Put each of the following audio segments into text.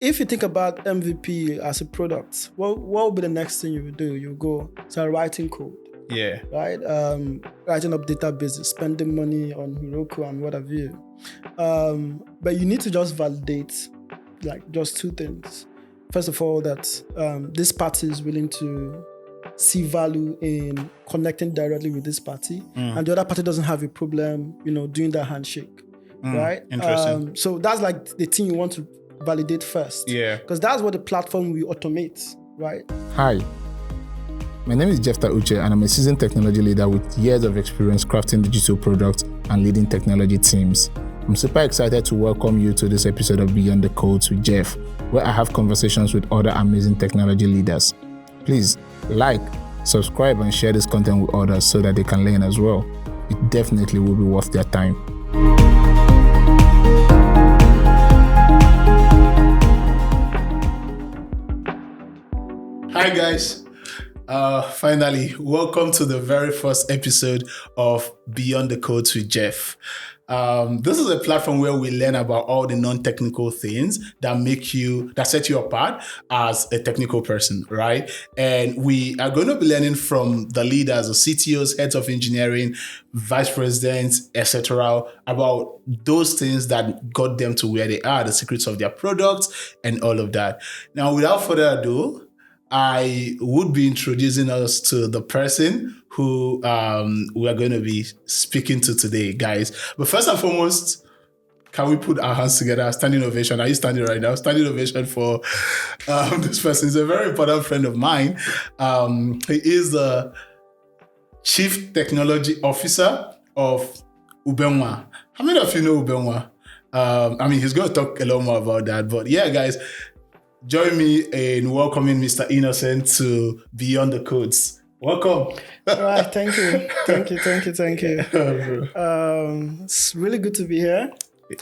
if you think about MVP as a product, what would be the next thing you would do? You go start writing code, Yeah. right? Writing up databases, spending money on Heroku and what have you. But you need to just validate like just two things. First of all, that this party is willing to see value in connecting directly with this party, and the other party doesn't have a problem, doing that handshake, right? Interesting. So that's like the thing you want to validate first, because that's what the platform will automate, right? Hi, my name is Jeff Uche, and I'm a seasoned technology leader with years of experience crafting digital products and leading technology teams. I'm super excited to welcome you to this episode of Beyond the Codes with Jeff, where I have conversations with other amazing technology leaders. Please like, subscribe, and share this content with others so that they can learn as well. It definitely will be worth their time. Hi guys. Finally, welcome to the very first episode of Beyond the Codes with Jeff. This is a platform where we learn about all the non-technical things that set you apart as a technical person, right? And we are going to be learning from the leaders, the CTOs, heads of engineering, vice presidents, etc., about those things that got them to where they are, the secrets of their products, and all of that. Now, without further ado, I would be introducing us to the person who we are going to be speaking to today, guys. But first and foremost, can we put our hands together? Standing ovation. Are you standing right now? Standing ovation for this person. He's a very important friend of mine. He is the Chief Technology Officer of Ubenwa. How many of you know Ubenwa? He's going to talk a lot more about that. But yeah, guys, join me in welcoming Mr. Innocent to Beyond the Codes. Welcome. All right, thank you. It's really good to be here.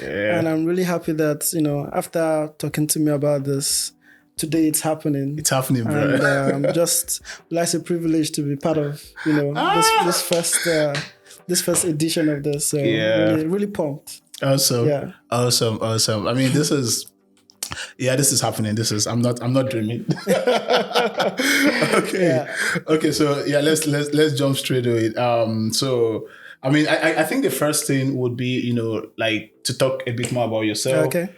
Yeah. And I'm really happy that, after talking to me about this, today it's happening. It's happening, bro. And it's a privilege to be part of, this first edition of this. So really, really pumped. Awesome. Yeah. Awesome. I mean, this is happening. I'm not dreaming. Okay. Yeah. Okay. So yeah, let's jump straight to it. I think the first thing would be, to talk a bit more about yourself. Okay.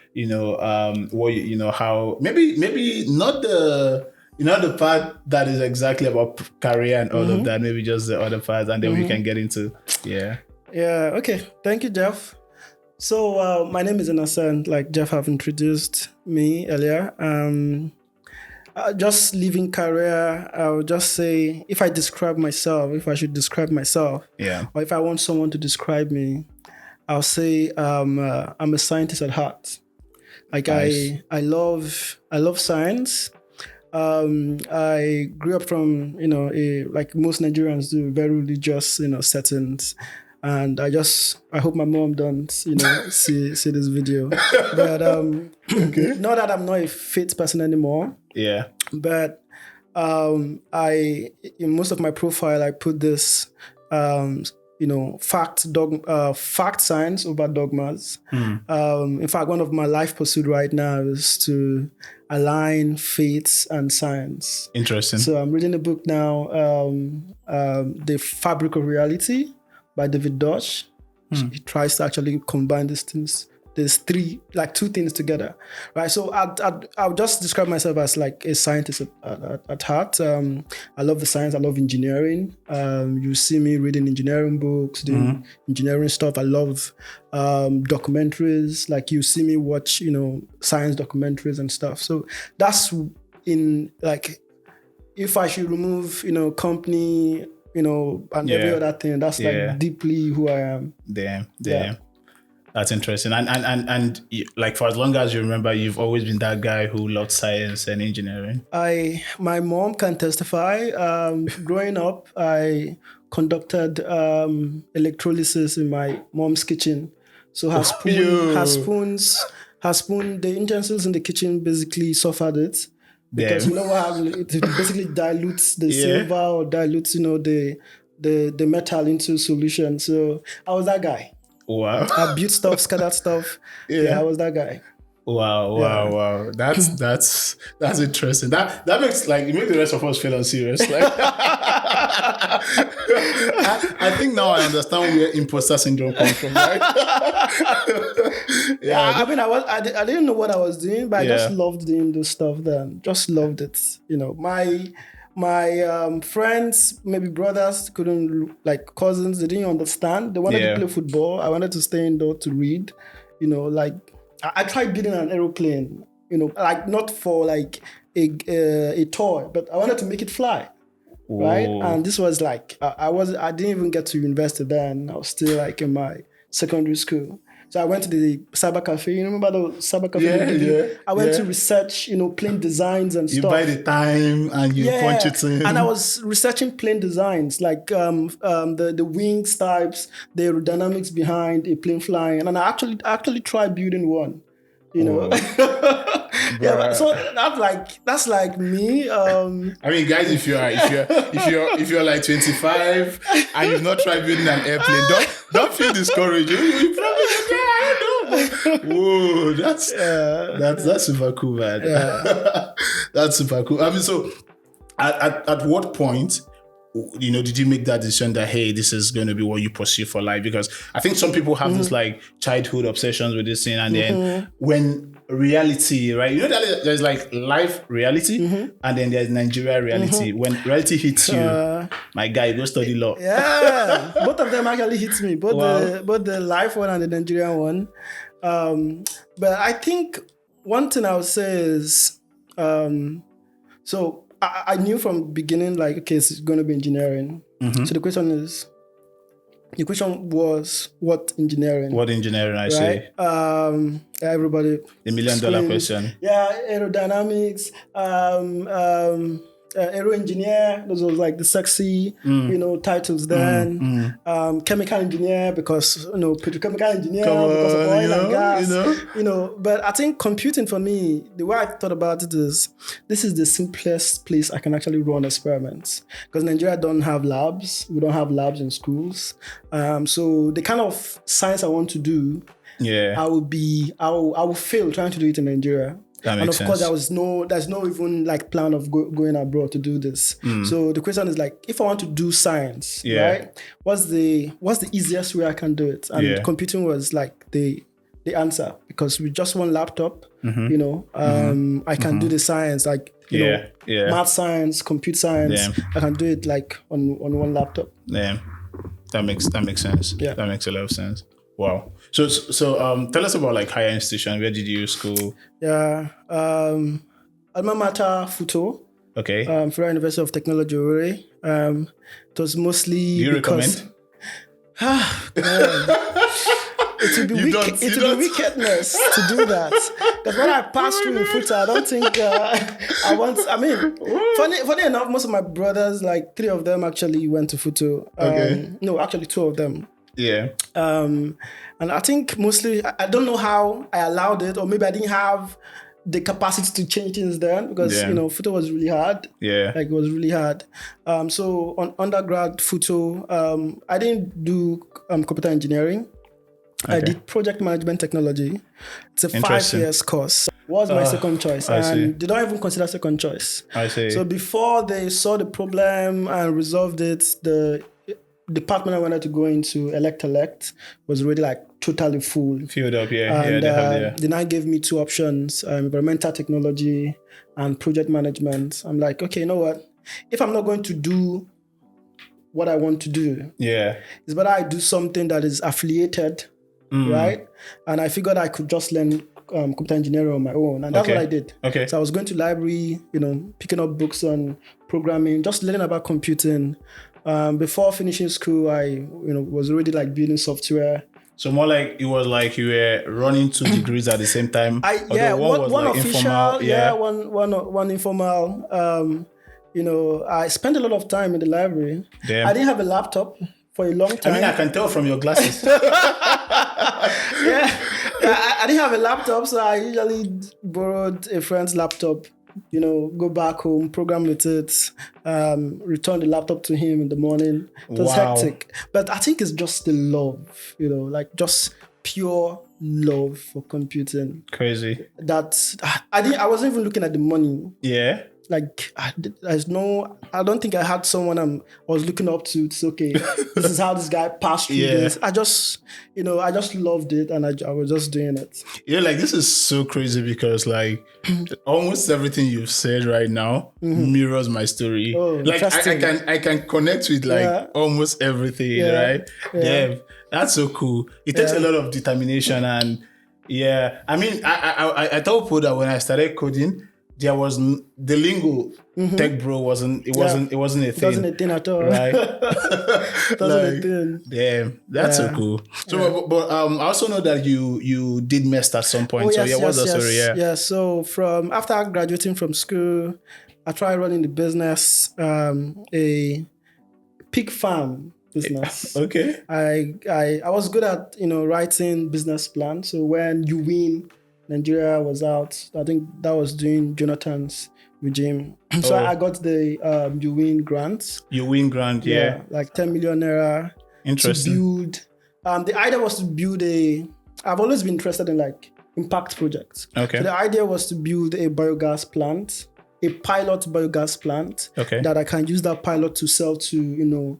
How maybe not the part that is exactly about career and all of that. Maybe just the other parts, and then we can get into Yeah. Okay. Thank you, Jeff. So my name is Innocent, like Jeff have introduced me earlier. Just leaving career, I would just say, if I should describe myself, or if I want someone to describe me, I'll say I'm a scientist at heart. Like nice. I love science. I grew up from like most Nigerians do, very religious settings. And I hope my mom don't, see this video. But okay. Not that I'm not a faith person anymore. Yeah. But in most of my profile, I put this, fact science over dogmas. In fact, one of my life pursuits right now is to align faith and science. Interesting. So I'm reading a book now, The Fabric of Reality, by David Deutsch. He tries to actually combine these things. There's two things together, right? So I'll just describe myself as like a scientist at heart. I love the science. I love engineering. You see me reading engineering books, doing engineering stuff. I love documentaries. Like you see me watch, science documentaries and stuff. So that's if I should remove, company, and every other thing, that's like deeply who I am. Damn. Yeah. That's interesting. And like for as long as you remember, you've always been that guy who loved science and engineering. My mom can testify. Growing up, I conducted electrolysis in my mom's kitchen. So her spoon, the utensils in the kitchen basically suffered it. Because you know what happens? It basically dilutes the silver or dilutes, the metal into solution. So I was that guy. Wow. I built stuff, scattered stuff. Yeah, I was that guy. Wow. That's interesting. That makes it makes the rest of us feel unserious. Like, I think now I understand where imposter syndrome comes from, right? Yeah, I mean, I didn't know what I was doing, but I just loved doing this stuff then. Just loved it. My friends, maybe brothers, couldn't, like cousins, they didn't understand. They wanted to play football. I wanted to stay indoor to read. I tried building an aeroplane, like not for like a toy, but I wanted to make it fly. Whoa. Right? And this was like, I didn't even get to university then. I was still like in my secondary school. So I went to the cyber cafe. You remember the cyber cafe? Yeah. I went to research, plane designs and stuff. You buy the time and you punch it in. And I was researching plane designs, like the wings types, the aerodynamics behind a plane flying. And I actually tried building one. Yeah, so that's like me. I mean, guys, if you're like 25 and you've not tried building an airplane, don't feel discouraged. You probably whoa, that's super cool, man. Yeah. That's super cool. I mean, so at what point, did you make that decision that, hey, this is going to be what you pursue for life? Because I think some people have this like childhood obsessions with this thing, and then when reality, right? That there's like life reality, and then there's Nigeria reality. When reality hits you, my guy, you go study law. Yeah, both of them actually hit me. Both the life one and the Nigerian one. But I think one thing I would say is, so I knew from the beginning, like, okay, it's going to be engineering. So the question was, what engineering? What engineering, I say. Everybody. The $1 million question. Yeah, aerodynamics, aero engineer. Those were like the sexy, titles then. Chemical engineer because, petrochemical engineer because of oil and gas. But I think computing for me, the way I thought about it is, this is the simplest place I can actually run experiments, because Nigeria don't have labs. We don't have labs in schools. So the kind of science I want to do, I will fail trying to do it in Nigeria. And of course, there's no even like plan of going abroad to do this. So the question is like, if I want to do science, right? What's the easiest way I can do it? And computing was like the answer, because with just one laptop, I can do the science, like math science, computer science. I can do it like on one laptop. Yeah, that makes sense. Yeah, that makes a lot of sense. Wow. So tell us about like higher institution. Where did you school? Yeah. Alma Mater, Futo. Okay. Federal University of Technology, Owerri. It was mostly. Do you recommend? It would be wickedness to do that. Because when I passed through in Futo, I don't think I want. I mean, funny enough, most of my brothers, like 3 of them, actually went to Futo. Okay. No, actually 2 of them. Yeah. And I think mostly, I don't know how I allowed it, or maybe I didn't have the capacity to change things then, because, Futo was really hard. Yeah. Like, it was really hard. So on undergrad Futo, I didn't do computer engineering. Okay. I did project management technology. It's a 5 years course. Was my second choice. And they don't even consider second choice. I see. So before they saw the problem and resolved it, the department I wanted to go into, elect, was already like totally full. Filled up, And they now gave me 2 options, environmental technology and project management. I'm like, okay, you know what? If I'm not going to do what I want to do, it's better I do something that is affiliated, right? And I figured I could just learn computer engineering on my own. And that's what I did. Okay. So I was going to library, picking up books on programming, just learning about computing. Before finishing school, I was already like building software. So more like it was like you were running 2 degrees at the same time. One official, one informal. I spent a lot of time in the library. Damn. I didn't have a laptop for a long time. I mean, I can tell from your glasses. I didn't have a laptop, so I usually borrowed a friend's laptop. Go back home, program with it, return the laptop to him in the morning. It was hectic. But I think it's just the love, like just pure love for computing. Crazy. That I wasn't even looking at the money. Yeah. Like I don't think I had someone I was looking up to. It's okay. This is how this guy passed through this. I just loved it, and I was just doing it. Yeah, like this is so crazy because like almost everything you've said right now mirrors my story. Oh, like I can connect with like almost everything, right? Yeah, that's so cool. It takes a lot of determination, and I mean, I told people that when I started coding, there was the lingo tech bro wasn't a thing. It wasn't a thing at all. Right? Wasn't a thing. Damn, that's so cool. So, but I also know that you did MEST at some point. What's the story? Yeah. So from after graduating from school, I tried running the business, a pig farm business. Okay. I was good at writing business plans. So when you win, Nigeria was out. I think that was during Jonathan's regime. So I got the You Win grant. You Win grant, yeah. Like 10 million naira. Interesting. To build. The idea was to build I've always been interested in like impact projects. Okay. So the idea was to build a biogas plant, a pilot biogas plant. Okay. That I can use that pilot to sell to,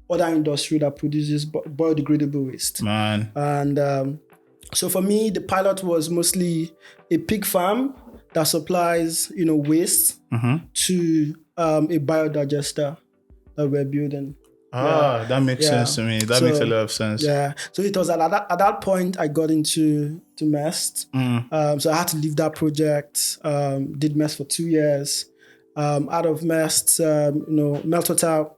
other industry that produces biodegradable waste. Man. And so for me, the pilot was mostly a pig farm that supplies, waste to a biodigester that we're building. That makes sense to me. That makes a lot of sense. Yeah. So it was at that point I got into MEST. So I had to leave that project. Did MEST for 2 years. Out of MEST, Meltotal.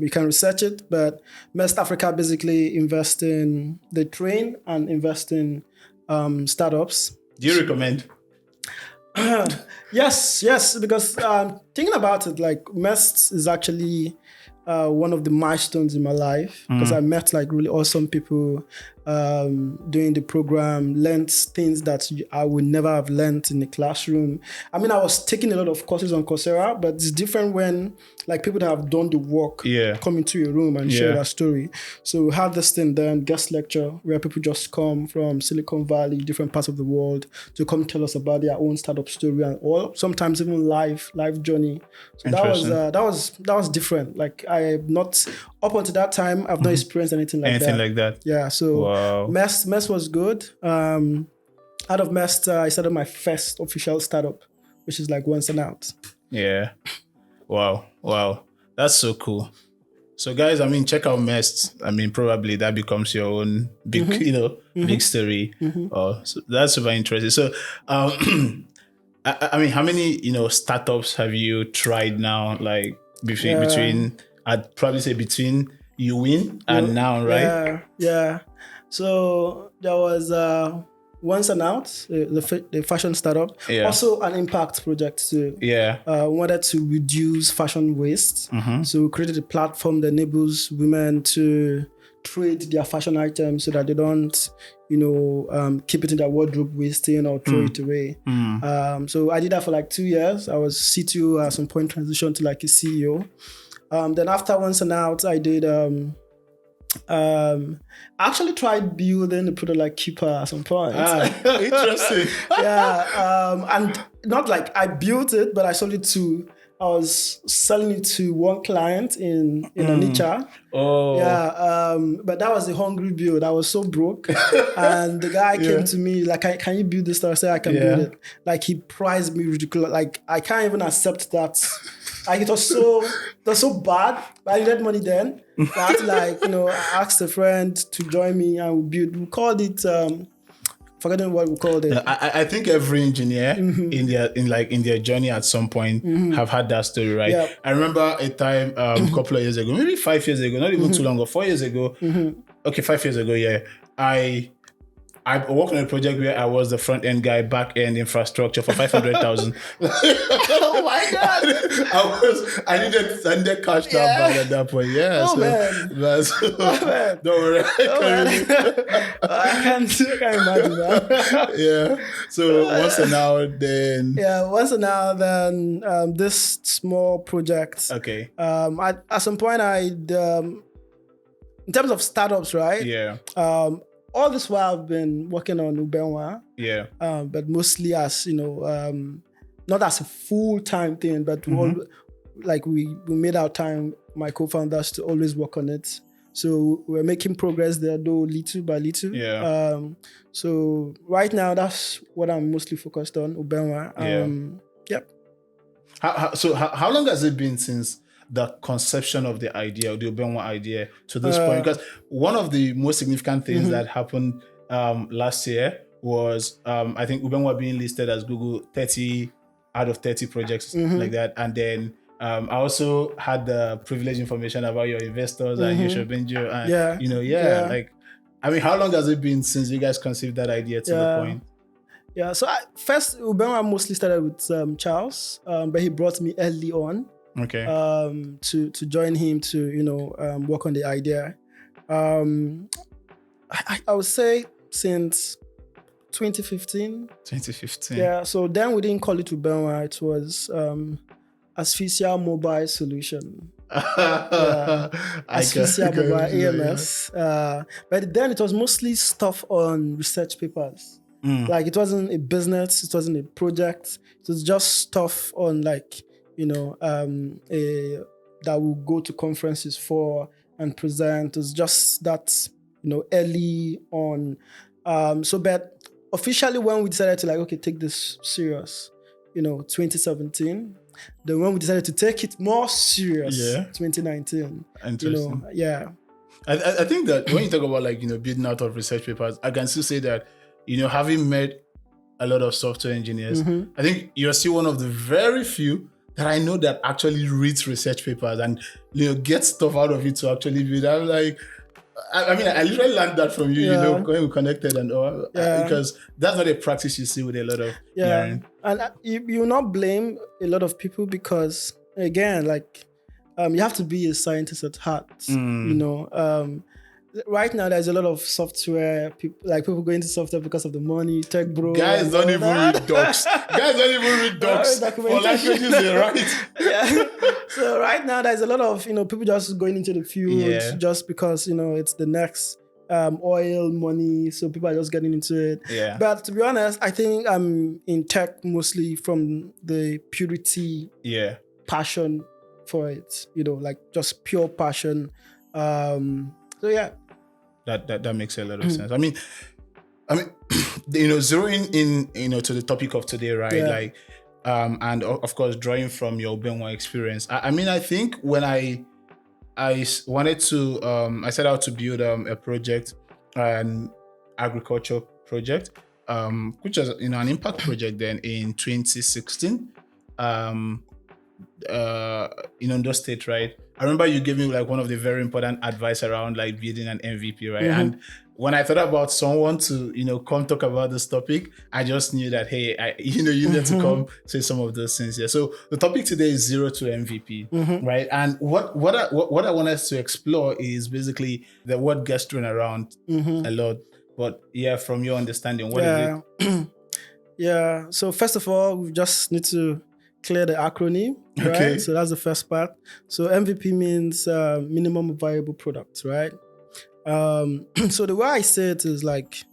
You can research it, but MEST Africa basically invest in the train and invest in startups. Do you recommend? Yes, because thinking about it, like MEST is actually one of the milestones in my life because I met like really awesome people doing the program, learned things that I would never have learned in the classroom. I mean, I was taking a lot of courses on Coursera, but it's different when like people that have done the work come into your room and share their story. So we had this thing then, guest lecture, where people just come from Silicon Valley, different parts of the world, to come tell us about their own startup story and sometimes even life journey. So that was different. Like I have not, up until that time, I've not experienced anything like that. Yeah. So MEST was good. Out of MEST, I started my first official startup, which is like Once and Out. Yeah. Wow. That's so cool. So guys, I mean, check out MEST. I mean, probably that becomes your own big, big story. So that's super interesting. So, I mean, how many, startups have you tried now? Like between, I'd probably say between You Win and now, right? Yeah. So there was Once and Out, the fashion startup. Yeah. Also an impact project too. Yeah. Wanted to reduce fashion waste. So we created a platform that enables women to trade their fashion items so that they don't, keep it in their wardrobe wasting or throw it away. So I did that for like 2 years. I was CTO at some point, transitioned to like a CEO. Then after Once and Out, I did I actually tried building a product like Keeper at some point. Interesting. And not like I built it, but I sold it to, I was selling it to one client in Onitsha. But that was a hungry build. I was so broke. And the guy came to me like, can you build this stuff? I said, I can build it. Like he priced me ridiculous. Like I can't even accept that. Like it was so bad. But I needed money then. So I had to I asked a friend to join me and we built. We called it forgetting what we called it. I think every engineer in their journey at some point have had that story, right? Yep. I remember a time a couple of years ago, maybe 5 years ago, not even too long ago, 4 years ago. Okay, 5 years ago, yeah. I worked on a project where I was the front end guy, back end infrastructure for 500,000. Oh my God! I needed cash that bad at that point. Yeah. Man. Don't worry. I can't imagine that. Yeah. So Once and Out then. Yeah, Once and Out then this small project. Okay. At some point in terms of startups, right? Yeah. all this while I've been working on Ubenwa, Yeah. but mostly as, not as a full-time thing, but we made our time, my co-founders, to always work on it. So we're making progress there, though little by little. Yeah. So right now, that's what I'm mostly focused on, Ubenwa. Yep. How long has it been since the conception of the idea, the Ubenwa idea, to this point? Because one of the most significant things that happened last year was, I think, Ubenwa being listed as Google 30 out of 30 projects like that. And then I also had the privileged information about your investors and Yosha Benjo. And, like, I mean, how long has it been since you guys conceived that idea to the point? Yeah, so first, Ubenwa mostly started with Charles, but he brought me early on. Okay. To join him to, work on the idea. I would say since 2015. 2015. Yeah, so then we didn't call it Ubenwa, it was Asphyxia Mobile Solution. Asphyxia Mobile AMS. But then it was mostly stuff on research papers. Like, it wasn't a business, it wasn't a project. It was just stuff on, like, that we'll go to conferences for and present. It was just that, early on. But officially, when we decided to, like, okay, take this serious, 2017. Then when we decided to take it more serious, 2019. Interesting. Yeah. I think that when you talk about, like, building out of research papers, I can still say that, having met a lot of software engineers, I think you're still one of the very few that I know that actually reads research papers and, gets stuff out of it to actually build. I'm like, I mean, I literally learned that from you, when we connected and all, because that's not a practice you see with a lot of learning. And you will not blame a lot of people because, again, like, you have to be a scientist at heart, Right now, there's a lot of software people go into software because of the money, tech bro. Guys don't even read docs. For languages they write. Yeah. So right now, there's a lot of people just going into the field just because it's the next oil money. So people are just getting into it. Yeah. But to be honest, I think I'm in tech mostly from the purity, passion for it. Like just pure passion. So yeah. That makes a lot of sense. I mean, zeroing in, to the topic of today, right? Yeah. Like, and of course, drawing from your Ubenwa experience. I think when I wanted to, I set out to build a project, an agriculture project, which was, an impact project then in 2016, in Ondo State, right? I remember you gave me like one of the very important advice around like building an MVP, right? And when I thought about someone to, come talk about this topic, I just knew that, hey, you need to come say some of those things here. So the topic today is 0 to MVP, right? And what I want us to explore is basically the word gets thrown around a lot. But yeah, from your understanding, what is it? Yeah. So first of all, we just need to clear the acronym, right? Okay. So that's the first part. So MVP means minimum viable product, right? So the way I say it is like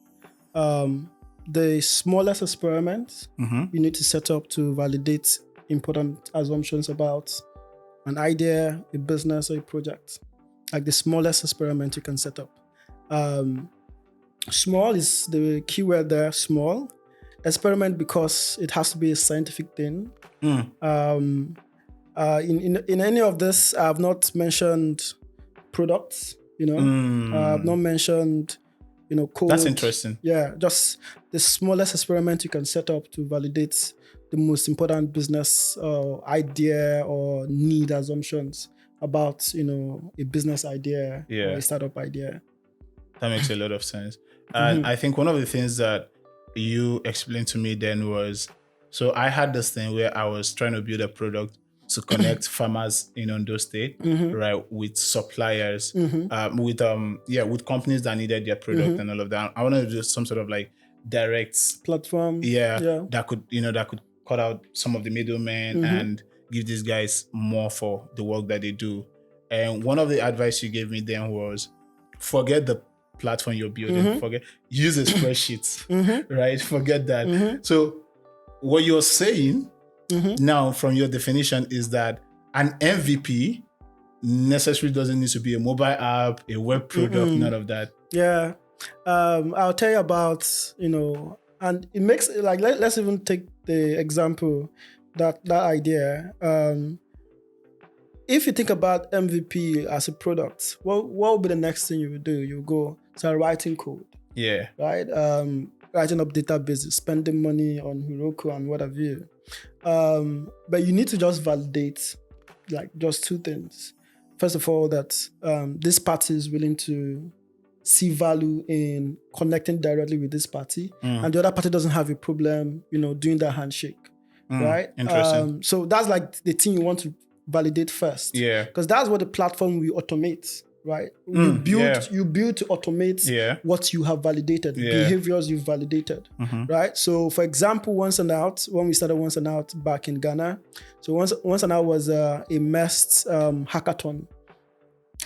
the smallest experiment you need to set up to validate important assumptions about an idea, a business, or a project. Like the smallest experiment you can set up. Small is the keyword there, small. Experiment because it has to be a scientific thing. In any of this, I have not mentioned products, I've not mentioned, code. That's interesting. Yeah, just the smallest experiment you can set up to validate the most important business idea or need assumptions about, a business idea or a startup idea. That makes a lot of sense. And I think one of the things that you explained to me then was, so I had this thing where I was trying to build a product to connect farmers in Ondo State, right, with suppliers, with companies that needed their product and all of that. I wanted to do some sort of like direct platform, that could cut out some of the middlemen and give these guys more for the work that they do. And one of the advice you gave me then was, forget the platform you're building. Forget, use a spreadsheet, right? Forget that. So what you're saying now from your definition is that an MVP necessarily doesn't need to be a mobile app, a web product, none of that. Yeah. I'll tell you about, and it makes like, let's even take the example, that idea. If you think about MVP as a product, what would be the next thing you would do? You go start writing code. Yeah. Right? Writing up databases, spending money on Heroku and what have you. But you need to just validate like just two things. First of all, that this party is willing to see value in connecting directly with this party, and the other party doesn't have a problem, doing that handshake, right? Interesting. So that's like the thing you want to validate first, because that's what the platform will automate, right? You build to automate what you have validated, behaviors you've validated, right? So, for example, Once and Out, when we started Once and Out back in Ghana, so Once and Out was a MEST hackathon.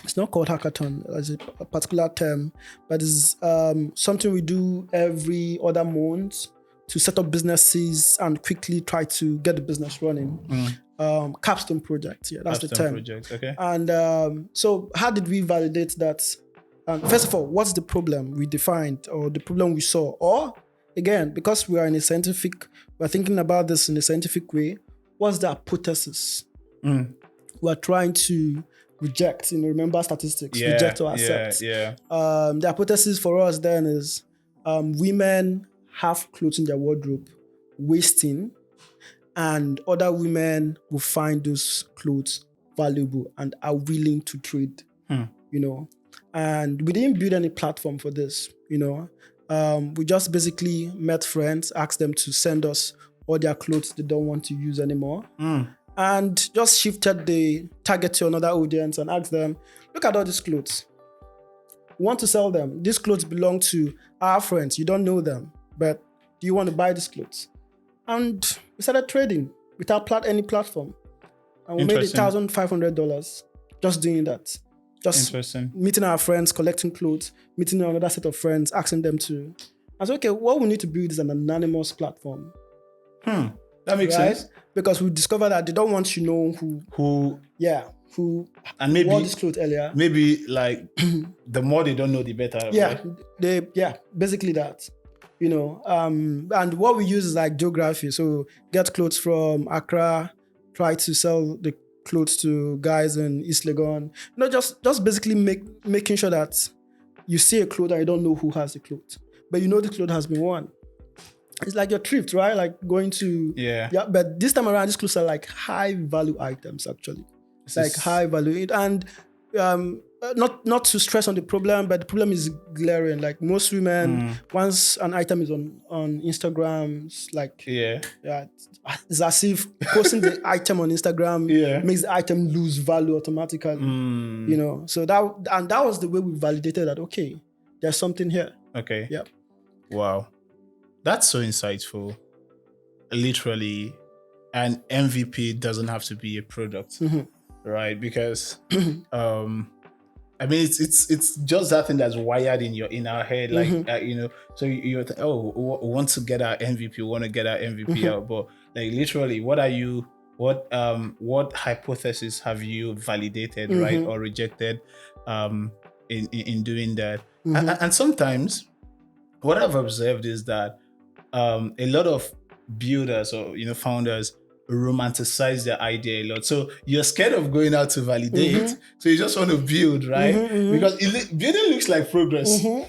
It's not called hackathon as a particular term, but it's something we do every other month to set up businesses and quickly try to get the business running. Capstone project, that's the term. Project, okay. And so how did we validate that? First of all, what's the problem we defined or the problem we saw? Or again, because we're thinking about this in a scientific way, what's the hypothesis? We're trying to reject, remember statistics, reject or accept. The hypothesis for us then is women have clothes in their wardrobe wasting, and other women will find those clothes valuable and are willing to trade, And we didn't build any platform for this, We just basically met friends, asked them to send us all their clothes they don't want to use anymore. And just shifted the target to another audience and asked them, look at all these clothes. We want to sell them. These clothes belong to our friends. You don't know them, but do you want to buy these clothes? And we started trading without any platform. And we made $1,500 just doing that. Just meeting our friends, collecting clothes, meeting another set of friends, asking them to. I said, okay, what we need to build is an anonymous platform. That makes sense. Because we discovered that they don't want to know who and maybe wore this clothes earlier. Maybe like the more they don't know, the better. Right? Basically that. And what we use is like geography. So get clothes from Accra, try to sell the clothes to guys in East Legon. Just basically making sure that you see a cloth and you don't know who has the clothes, but the cloth has been worn. It's like your thrift, right? Like going to but this time around, these clothes are like high value items actually. It's like high value, and not to stress on the problem, but the problem is glaring. Like most women, once an item is on Instagram, it's like it's as if posting the item on Instagram makes the item lose value automatically. So that was the way we validated that. Okay, there's something here. Okay. Yeah. Wow. That's so insightful. Literally, an MVP doesn't have to be a product, right? Because, I mean, it's just that thing that's wired in our head, like So you're we want to get our MVP, we want to get our MVP out, but like literally, what hypothesis have you validated, right, or rejected, in doing that? And sometimes, what I've observed is that a lot of builders or founders romanticize their idea a lot. So you're scared of going out to validate, so you just want to build, right? Because building looks like progress. Oh,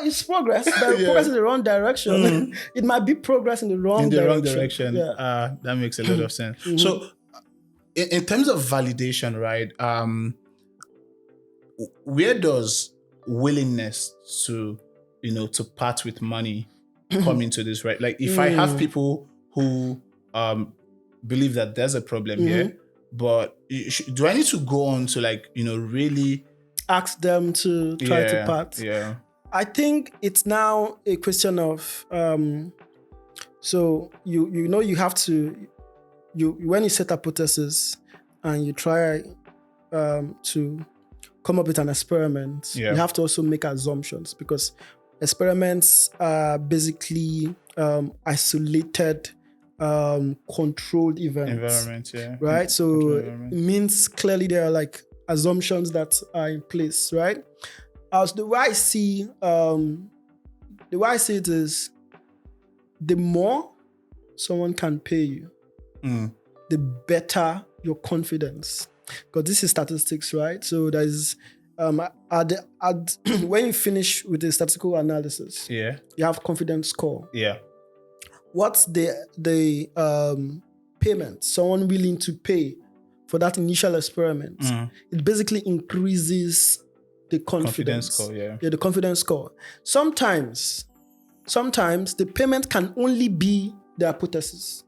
it's progress, but progress in the wrong direction. It might be progress in the wrong direction. Yeah. That makes a lot of sense. So in terms of validation, right? Where does willingness to to part with money come into this, right? Like if I have people who believe that there's a problem here, but do I need to go on to really ask them to try to part? Yeah. I think it's now a question of so you have to when you set hypothesis and you try to come up with an experiment, you have to also make assumptions, because experiments are basically isolated, controlled events. Right? So it means clearly there are like assumptions that are in place, right? As the way I see it is, the more someone can pay you, the better your confidence. Because this is statistics, right? So there's when you finish with the statistical analysis, you have confidence score. What's the payment someone willing to pay for that initial experiment? It basically increases the confidence score. The confidence score. Sometimes the payment can only be the hypothesis.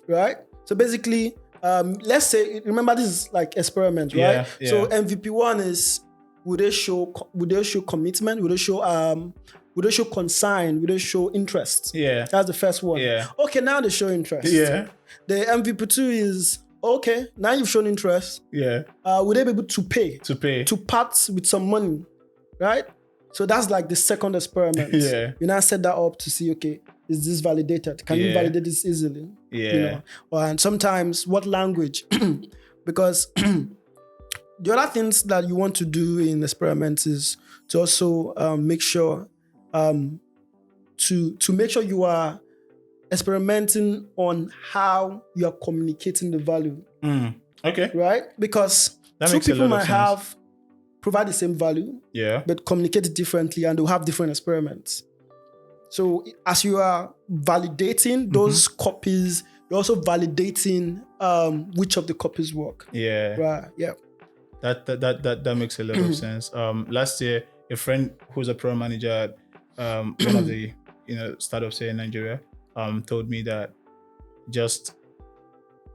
Right? So basically, let's say, remember this is like experiment, right? So MVP 1 is, would they show commitment? Would they show consign? Would they show interest? That's the first one. Okay, now they show interest. The MVP 2 is, okay, now you've shown interest. Would they be able to pay? To part with some money, right? So that's like the second experiment. You now set that up to see, okay, is this validated? Can you validate this easily? And sometimes what language? Because the other things that you want to do in experiments is to also make sure to make sure you are experimenting on how you are communicating the value. Right? Because two people might provide the same value, but communicate it differently, and they'll have different experiments. So as you are validating those copies, you're also validating which of the copies work. Right. That makes a lot of sense. Last year, a friend who's a program manager at one of the startups here in Nigeria told me that just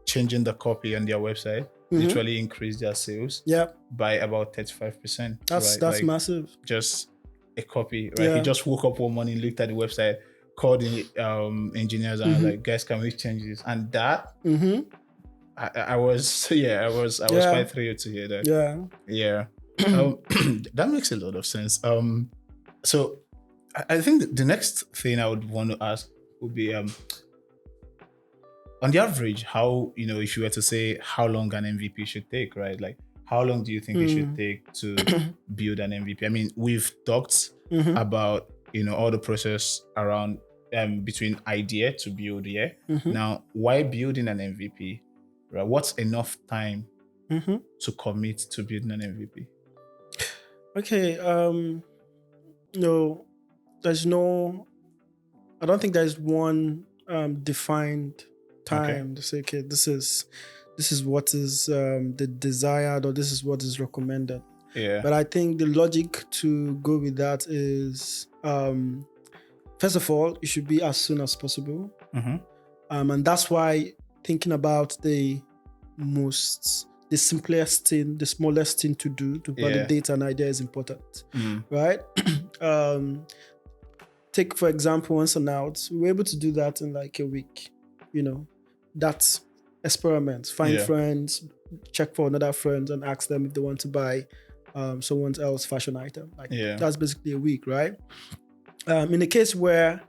changing the copy on their website literally increased their sales by about 35%. That's like, massive. Just a copy, right? He just woke up one morning, looked at the website, called the engineers, and was like, "Guys, can we change this?" And that, I was quite thrilled to hear that. That makes a lot of sense. So I think the next thing I would want to ask would be, on the average, how, if you were to say how long an MVP should take, right? Like, how long do you think it should take to build an MVP? I mean, we've talked about, all the process around between idea to build, Now, why building an MVP? Right? What's enough time to commit to building an MVP? Okay, no, I don't think there's one defined time to say, okay, this is what is the desired, or this is what is recommended. But I think the logic to go with that is, first of all, it should be as soon as possible. And that's why thinking about the simplest thing, the smallest thing to do to validate an idea is important, right? Take, for example, once and out, we were able to do that in like a week. That's experiment. Find friends, check for another friend, and ask them if they want to buy someone else's fashion item. That's basically a week, right? In the case where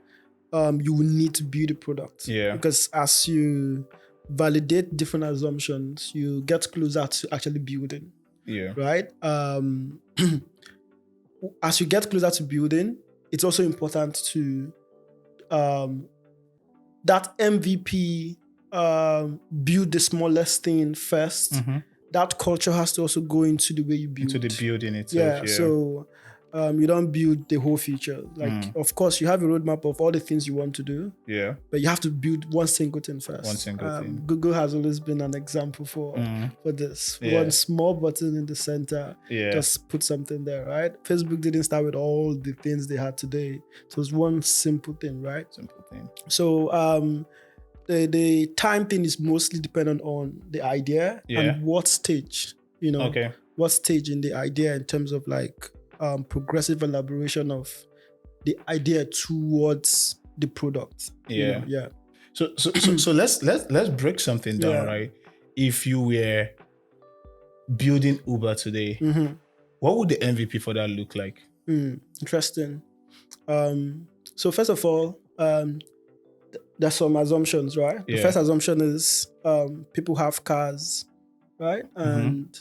you will need to build a product, because as you validate different assumptions, you get closer to actually building. Right? As you get closer to building, it's also important to that MVP build the smallest thing first. That culture has to also go into the way you build. Into the building itself. So you don't build the whole feature. Of course, you have a roadmap of all the things you want to do. But you have to build one single thing first. One single thing. Google has always been an example for this. One small button in the center, just put something there, right? Facebook didn't start with all the things they had today. So it's one simple thing, right? Simple thing. So the time thing is mostly dependent on the idea and what stage, what stage in the idea in terms of like progressive elaboration of the idea towards the product. So let's break something down, right? If you were building Uber today, what would the MVP for that look like? Interesting. So first of all, there's some assumptions, right? The first assumption is people have cars, right? And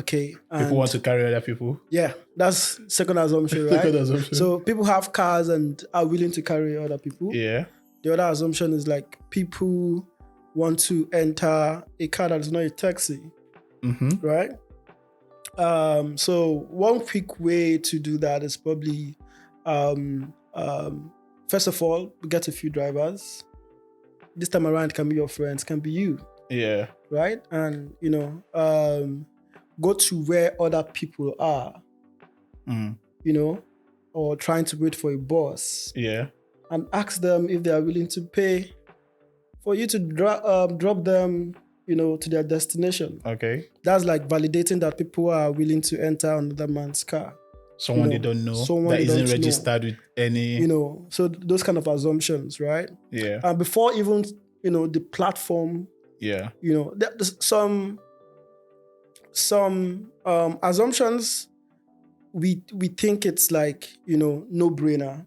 people want to carry other people. Yeah, that's second assumption, right? Second assumption. So people have cars and are willing to carry other people. Yeah. The other assumption is like people want to enter a car that is not a taxi, right? So one quick way to do that is probably, first of all, get a few drivers. This time around, it can be your friends, can be you. Yeah. Right? And, go to where other people are, or trying to wait for a bus. Yeah. And ask them if they are willing to pay for you to drop them, to their destination. Okay. That's like validating that people are willing to enter another man's car. Someone they don't know, that isn't registered with any... so those kind of assumptions, right? Yeah. And before even, the platform... Yeah. There's some assumptions we think it's like, no-brainer.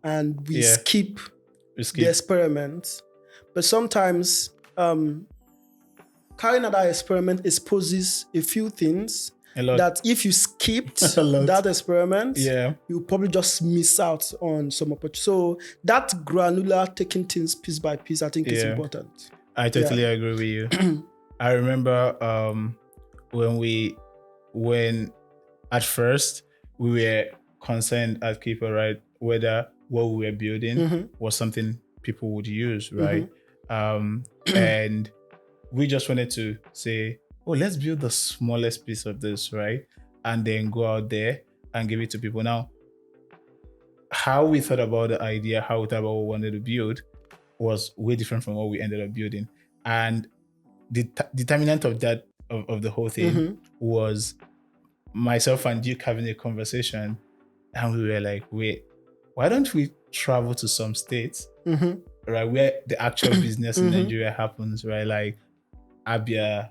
And we skip the experiment. But sometimes carrying out that experiment exposes a few things that if you skipped that experiment, you probably just miss out on some opportunity. So that granular taking things piece by piece, I think is important. I totally agree with you. I remember when at first we were concerned at Keeper, right, whether what we were building was something people would use, right? And we just wanted to say, oh, let's build the smallest piece of this, right? And then go out there and give it to people. Now, how we thought about the idea, how we thought about what we wanted to build was way different from what we ended up building. And the determinant of that, of the whole thing was myself and Duke having a conversation. And we were like, wait, why don't we travel to some states, right, where the actual business in Nigeria happens, right? Like Abia,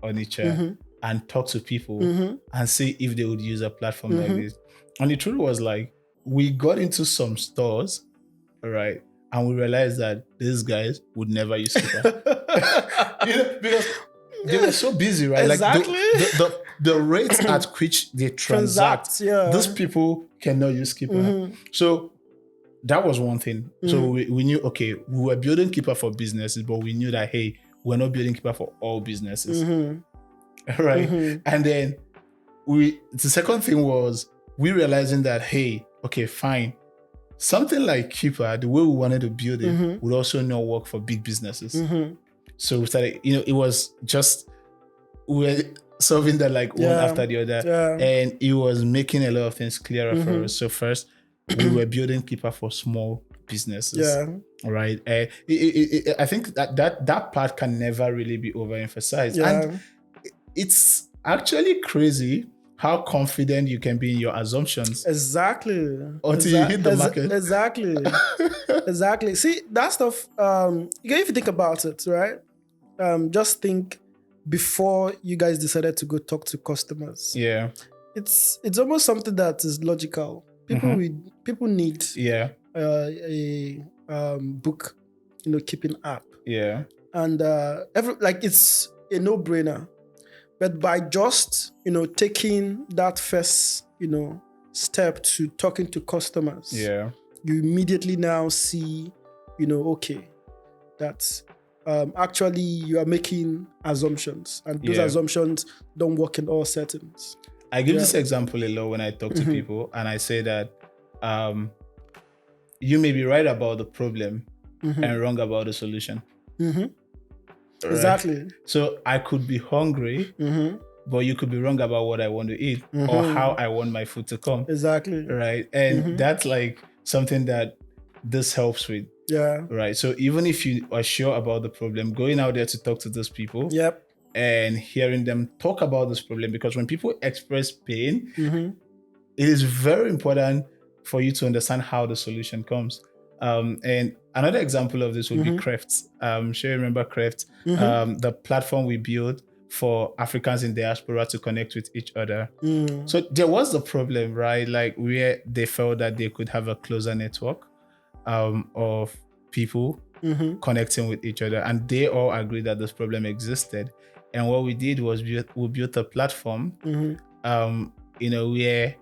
Onitsha, and talk to people and see if they would use a platform like this. And the truth was like, we got into some stores, right? And we realized that these guys would never use Skipper. Because they were so busy, right? Exactly. Like the rates at which they transact, those people cannot use Skipper. So that was one thing. So we knew, okay, we were building Keeper for businesses, but we knew that, hey, we're not building Keeper for all businesses. Right? And then the second thing was we realizing that, hey, okay, fine. Something like Keeper, the way we wanted to build it, would also not work for big businesses. So we started, it was just, we were solving that like one after the other. And it was making a lot of things clearer for us. So first, we were building Keeper for small businesses. Right? I think that part can never really be overemphasized. And it's actually crazy how confident you can be in your assumptions. Exactly. Until you hit the market. Exactly. Exactly. See, that stuff, if you think about it, right? Just think before you guys decided to go talk to customers. Yeah. It's almost something that is logical. People need a book, keeping app. Yeah. And it's a no-brainer. But by just, taking that first, step to talking to customers, you immediately now see, okay, that actually you are making assumptions, and those assumptions don't work in all settings. I give this example a lot when I talk to people, and I say that you may be right about the problem and wrong about the solution. Right? Exactly. So I could be hungry, but you could be wrong about what I want to eat or how I want my food to come. Exactly. Right. And that's like something that this helps with. Yeah. Right. So even if you are sure about the problem, going out there to talk to those people and hearing them talk about this problem, because when people express pain, it is very important for you to understand how the solution comes. And another example of this would be Creft. I'm sure you remember Creft, the platform we built for Africans in diaspora to connect with each other. So there was the problem, right? Like where they felt that they could have a closer network of people connecting with each other, and they all agreed that this problem existed. And what we did was we built a platform, where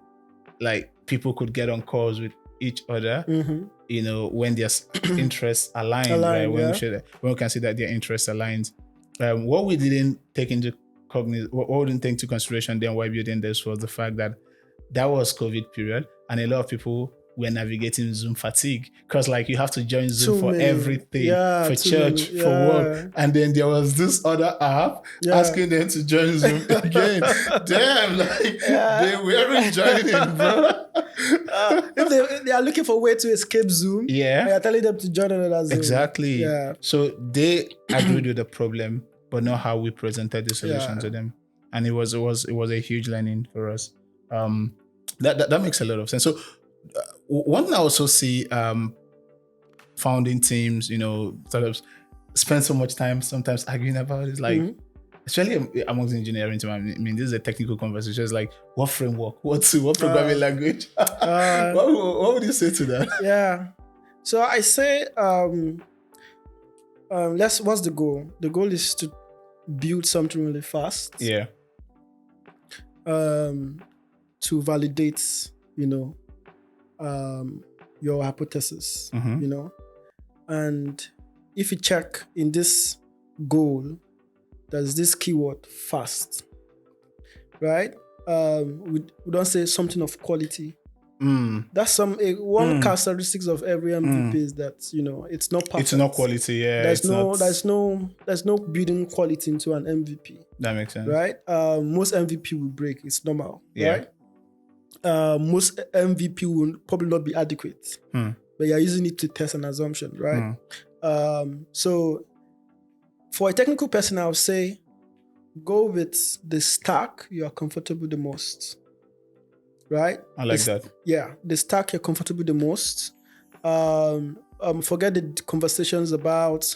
like people could get on calls with each other, when their interests aligned, right? When we can see that their interests aligned. What we didn't take into consideration then while building this was the fact that was COVID period, and a lot of people were navigating Zoom fatigue, because like you have to join Zoom for everything, for church, for work, and then there was this other app asking them to join Zoom again. Damn, like they weren't joining, bro. If they are looking for a way to escape Zoom, they are telling them to join another Zoom. Exactly. Yeah. So they agreed with the problem, but not how we presented the solution to them, and it was a huge learning for us. That makes a lot of sense. So one thing I also see founding teams, sort of spend so much time sometimes arguing about is like, especially amongst the engineering team. I mean, this is a technical conversation. It's like, what framework, what programming language? What would you say to that? Yeah. So I say, what's the goal? The goal is to build something really fast. Yeah. To validate, your hypothesis, and if you check in this goal, there's this keyword fast, right? We don't say something of quality. That's one characteristics of every MVP is that it's not perfect. It's not quality. Yeah. There's no building quality into an MVP. That makes sense, right? Most MVP will break. It's normal, right? Most MVP will probably not be adequate, but you're using it to test an assumption, right? So for a technical person, I would say go with the stack you are comfortable the most, right? I like that. Yeah, the stack you're comfortable the most. Forget the conversations about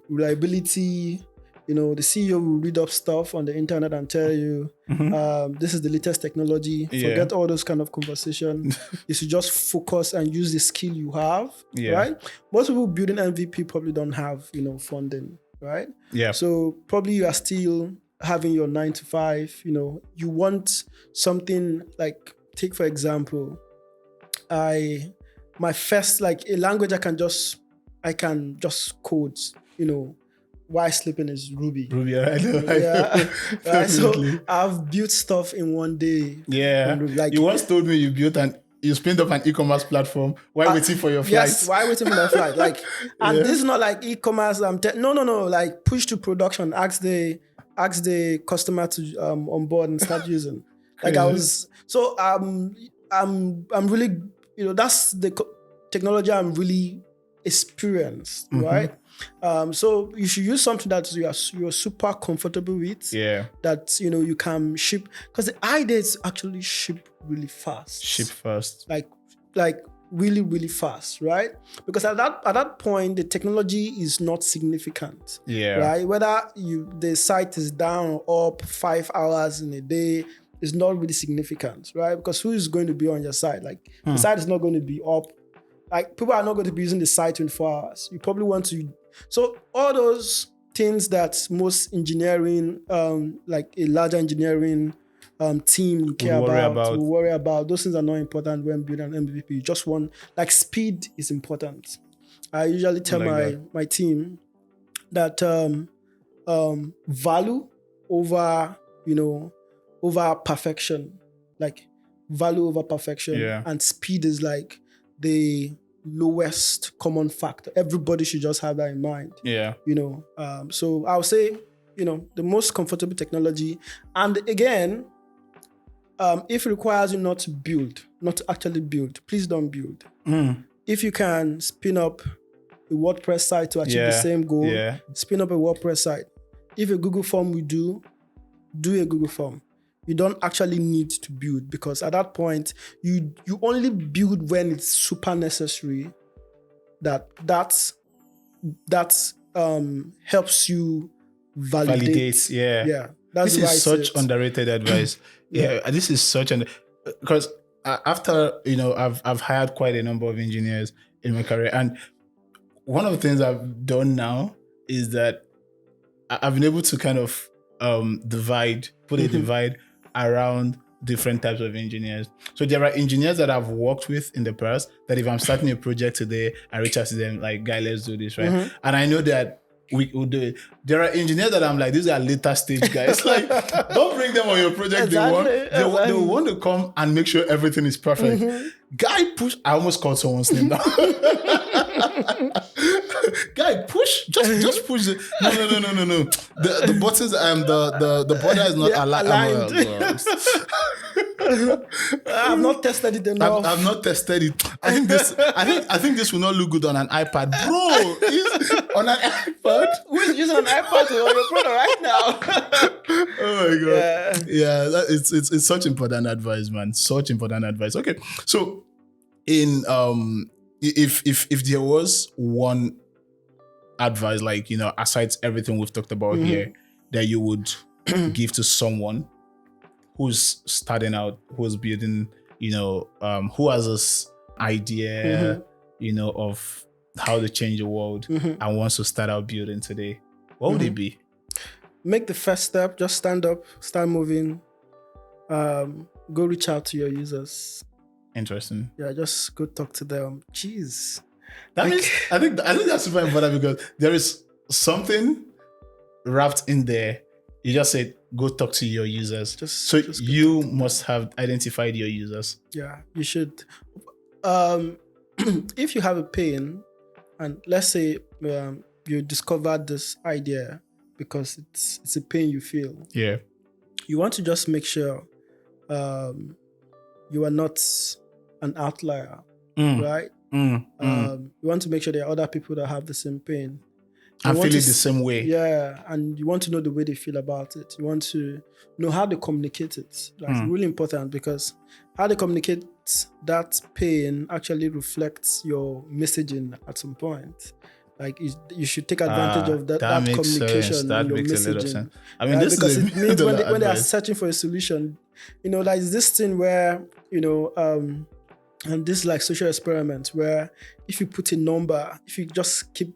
reliability. The CEO will read up stuff on the internet and tell you, this is the latest technology. Forget all those kind of conversation. You should just focus and use the skill you have, right? Most people building MVP probably don't have, funding, right? Yeah. So probably you are still having your 9 to 5, you want something like, take for example, my first, like a language I can just code, why sleeping is Ruby. I know. Right? So I've built stuff in one day. Yeah. Like, you once told me you spinned up an e-commerce platform while waiting for your flight. Yes, while waiting for my flight. Like, and this is not like e-commerce. No. Like push to production. Ask the customer to onboard and start using. Like I was. So I'm really, that's the technology I'm really experienced, right? So you should use something that you're super comfortable with. Yeah. That you can ship, because the idea is actually ship really fast. Ship fast. Like really, really fast, right? Because at that point the technology is not significant. Yeah. Right? Whether the site is down or up 5 hours in a day is not really significant, right? Because who is going to be on your site? Like the site is not going to be up. Like people are not going to be using the site 24 hours. You probably want to. So all those things that most engineering, like a larger engineering team will worry about. Those things are not important when building an MVP. You just want, like, speed is important. I usually tell my team that value over perfection, like value over perfection, and speed is like the lowest common factor. Everybody should just have that in mind. Yeah. So I'll say, the most comfortable technology. And again, if it requires you not to actually build, please don't build. If you can spin up a WordPress site to achieve the same goal, spin up a WordPress site. If a Google form will do a Google form. You don't actually need to build, because at that point you only build when it's super necessary. That helps you validates. Yeah. That's This why is such underrated advice. This is such because after I've hired quite a number of engineers in my career, and one of the things I've done now is that I've been able to kind of put a divide around different types of engineers. So there are engineers that I've worked with in the past that if I'm starting a project today, I reach out to them like, guy, let's do this, right? And I know that we will do it. There are engineers that I'm like, these are later stage guys. Like, don't bring them on your project. They want to come and make sure everything is perfect. Guy, push. I almost called someone's name now. Guy, push. Just push it. No. The buttons and the border is not aligned. I've not tested it enough. I've not tested it. I think this will not look good on an iPad, bro. On an iPad. Who's using an iPad on your product right now? Oh my god. Yeah, it's such important advice, man. Such important advice. Okay, so in if there was one advice, like aside everything we've talked about here, that you would give to someone who's starting out, who's building, who has this idea, of how to change the world and wants to start out building today, what would it be? Make the first step. Just stand up, start moving. Go reach out to your users. Interesting. Yeah, just go talk to them. Jeez. That means I think that's super important because there is something wrapped in there. You just said go talk to your users. So you must have identified your users. Yeah, you should. If you have a pain, and let's say you discovered this idea because it's a pain you feel. Yeah. You want to just make sure you are not an outlier, right? You want to make sure there are other people that have the same pain. And feel it the same way. Yeah, and you want to know the way they feel about it. You want to know how they communicate it. That's really important because how they communicate that pain actually reflects your messaging at some point. Like you should take advantage of that communication. Sense. That makes a little sense. I mean, this because is it means when they are searching for a solution, there is this thing where and this is like social experiments where if you put a number, if you just keep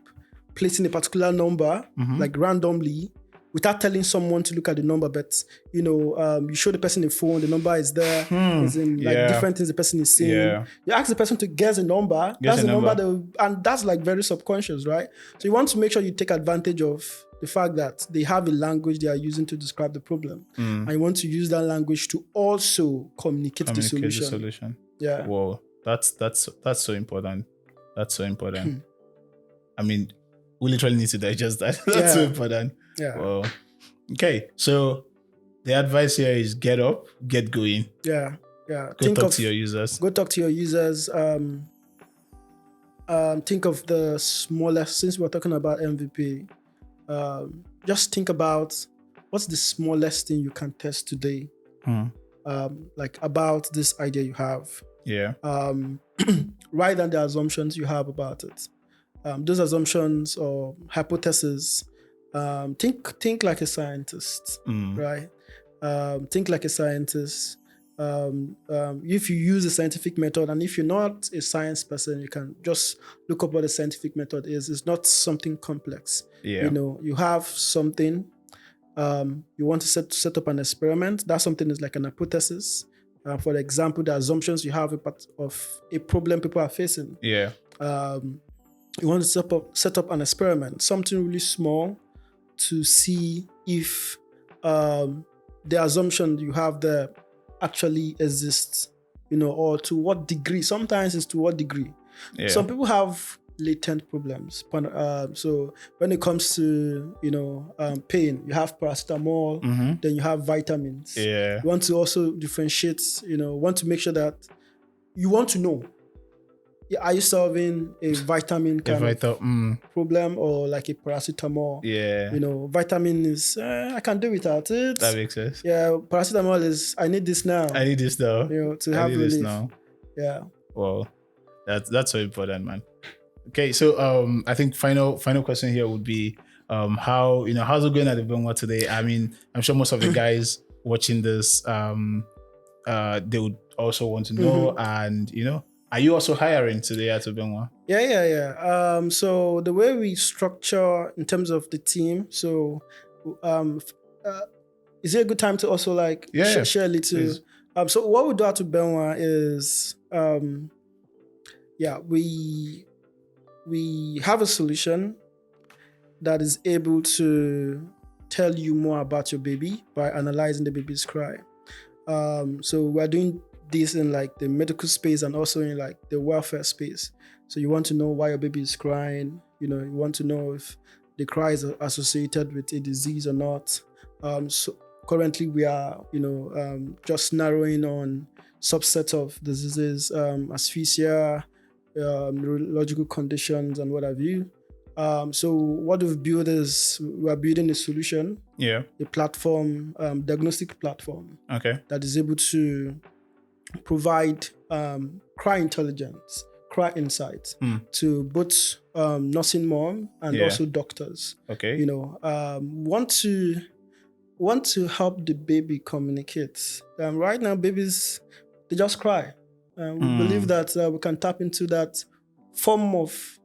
placing a particular number like randomly without telling someone to look at the number, but you show the person a phone, the number is there, different things the person is seeing. You ask the person to guess a number, that's the number and that's like very subconscious, right? So you want to make sure you take advantage of the fact that they have a language they are using to describe the problem, and you want to use that language to also communicate the solution. Yeah. Whoa, that's so important. That's so important. I mean, we literally need to digest that. That's so important. Yeah. Well, okay. So the advice here is get up, get going. Yeah. Go talk to your users. Go talk to your users. Think of the smallest, since we're talking about MVP, just think about what's the smallest thing you can test today. Like about this idea you have. Yeah. Write down the assumptions you have about it. Those assumptions or hypotheses, think like a scientist, right? Think like a scientist. If you use a scientific method, and if you're not a science person, you can just look up what a scientific method is. It's not something complex. Yeah. You have something, you want to set up an experiment. That something is like an hypothesis. For example, the assumptions you have of a problem people are facing. Yeah. You want to set up an experiment, something really small, to see if the assumption you have there actually exists, or to what degree. Sometimes it's to what degree. Yeah. Some people have latent problems. So when it comes to pain, you have paracetamol, then you have vitamins. Yeah. You want to also differentiate. Want to make sure that you want to know. Are you solving a vitamin problem or like a paracetamol? Yeah. Vitamin is, I can do without it. That makes sense. Yeah. Paracetamol is, I need this now. I need this now. To have relief. This now. Yeah. Well, that's so important, man. Okay. So, I think final question here would be, how's it going at Ubenwa today? I mean, I'm sure most of the guys watching this, they would also want to know. And are you also hiring today at Ubenwa? Yeah. So the way we structure in terms of the team, so is it a good time to also share a little? Please. So what we do at Ubenwa is we have a solution that is able to tell you more about your baby by analyzing the baby's cry. So we're doing this in the medical space and also in the welfare space. So you want to know why your baby is crying. You want to know if the cry is associated with a disease or not. So currently we are, just narrowing on subset of diseases, asphyxia, neurological conditions, and what have you. So what we've built is we're building a solution, a platform, diagnostic platform, that is able to provide cry intelligence, cry insights to both nursing mom and also doctors. Want to help the baby communicate. Right now, babies, they just cry. We believe that we can tap into that form of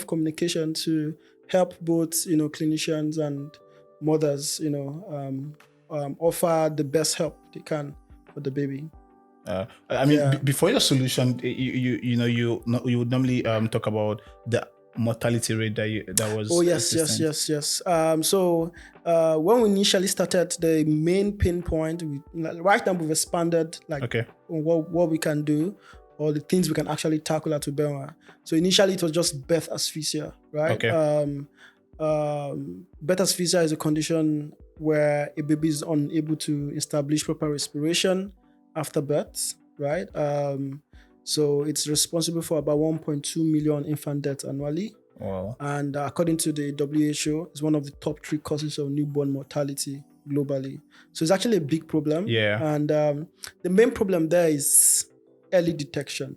communication to help both clinicians and mothers offer the best help they can for the baby. Before your solution, you would normally talk about the mortality rate that was. Oh yes. So when we initially started, the main pain point, right now we've expanded what we can do, or the things we can actually tackle at Ubenwa. So initially it was just birth asphyxia, right? Birth asphyxia is a condition where a baby is unable to establish proper respiration after birth, right? So it's responsible for about 1.2 million infant deaths annually. Wow. And according to the WHO, it's one of the top 3 causes of newborn mortality globally. So it's actually a big problem. Yeah. And the main problem there is early detection,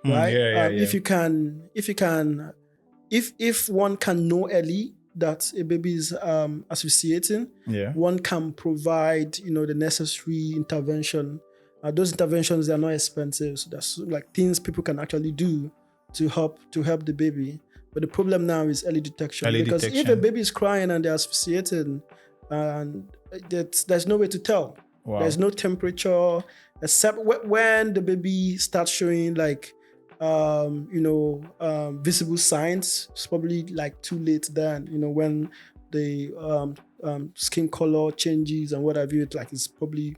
right? If one can know early that a baby is asphyxiating, one can provide, the necessary intervention. Those interventions, they are not expensive. So that's things people can actually do to help the baby. But the problem now is early detection. If a baby is crying and they're asphyxiating, and there's no way to tell. Wow. There's no temperature, except when the baby starts showing visible signs. It's probably too late then. When the skin color changes and what have you, it's probably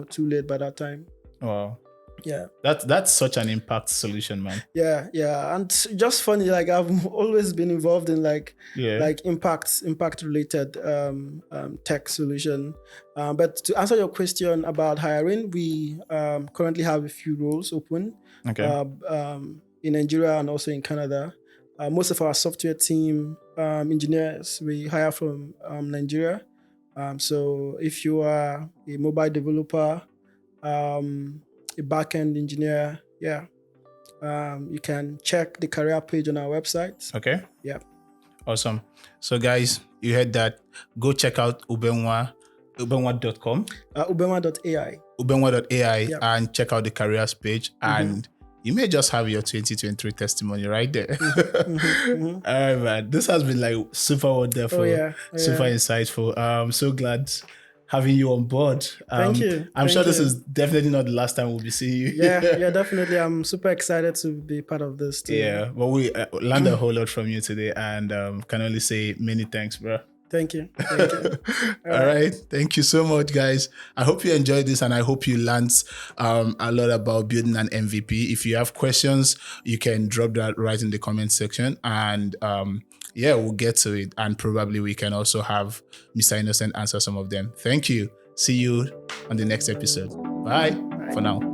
too late by that time. Wow. Yeah. That's such an impact solution, man. Yeah. And just funny, I've always been involved in impact related tech solution. But to answer your question about hiring, we currently have a few roles open. In Nigeria and also in Canada. Most of our software team engineers, we hire from Nigeria. So if you are a mobile developer, a back-end engineer, you can check the career page on our website. Okay. Yeah. Awesome. So guys, you heard that. Go check out Ubenwa, ubenwa.com. Ubenwa.ai. Ubenwa.ai and check out the careers page and you may just have your 2023 testimony right there. All right, man. This has been super wonderful, super insightful. I'm so glad having you on board. Thank you. I'm sure this is definitely not the last time we'll be seeing you. Yeah, definitely. I'm super excited to be part of this too. Yeah, but we learned a whole lot from you today and can only say many thanks, bro. Thank you. All right. Thank you so much, guys. I hope you enjoyed this and I hope you learned a lot about building an MVP. If you have questions, you can drop that right in the comment section and we'll get to it. And probably we can also have Mr. Innocent answer some of them. Thank you. See you on the next episode. Bye for now.